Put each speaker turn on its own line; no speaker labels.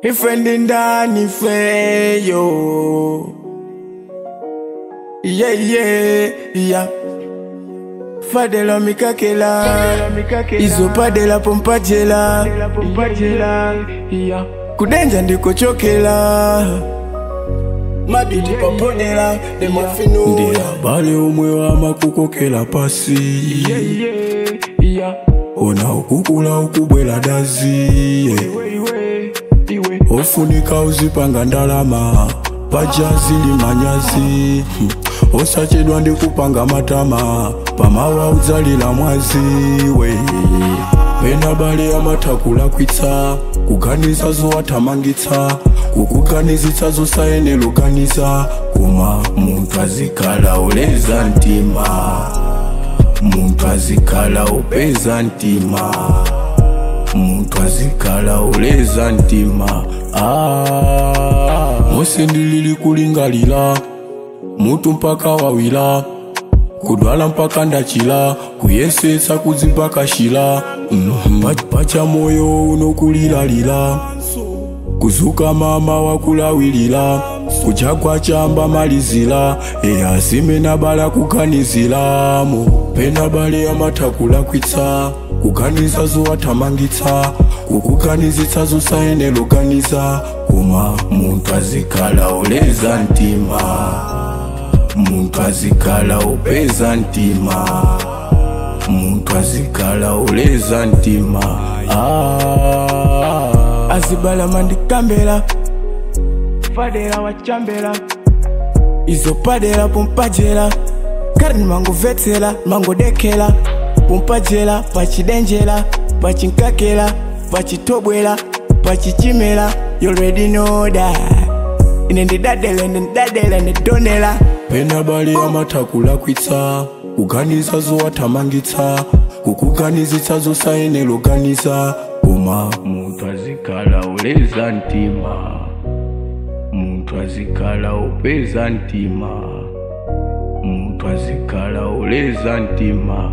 Ifendi ndani feyo. Yeah. Fadela mikakela, izo padela pompajela. Kudenja ndiko chokela, mabidi papodela demafino. Ndia bale umwe wa makukokela pasi. Ona ukukula ukubwela dazi. Ofunika uzipanga ndalama, pajazi limanyazi. Osachedwa ndi kupanga matama, pamawa uzalila mwazi we. Pena bale amatakula kwitsa, kuganiza zo watamangitsa, kukuganizitsa zo sayenelo ganiza. Kuma muntu azikala uleza ntima, muntu azikala upeza ntima, muntu azikala uleza ntima. Mose ndilili kulingalila, mutu mpaka wawila, kudwala mpaka ndachila, kuyesetsa kuzimpaka shila. Pacha moyo unokulilalila, kuzuka mama wakulawilila, kuchakwa chamba malizila, asime na bala kukanizilamo. Pena bale amatakula kwitsa, kuganiza zo watamangitsa, kukuganizitsa zo sayenelo ganiza. Kuma muntu azikala uleza ntima, muntu azikala upeza ntima, muntu azikala uleza ntima. Azibala mandikambela, fadela wachambela, izo padela pompajela. Karni mango vetsela, mango dekela, pompajela, pachidenjela, pachinkakela, pachitobwela, pachichimela. You already know that. Inendi dadele, nedonela. Pena bale amatakula kwitsa, kuganiza zo watamangitsa, kukuganizitsa zo sayenelo ganiza. Kuma muntu azikala uleza ntima, muntu azikala upeza ntima, muntu azikala uleza ntima.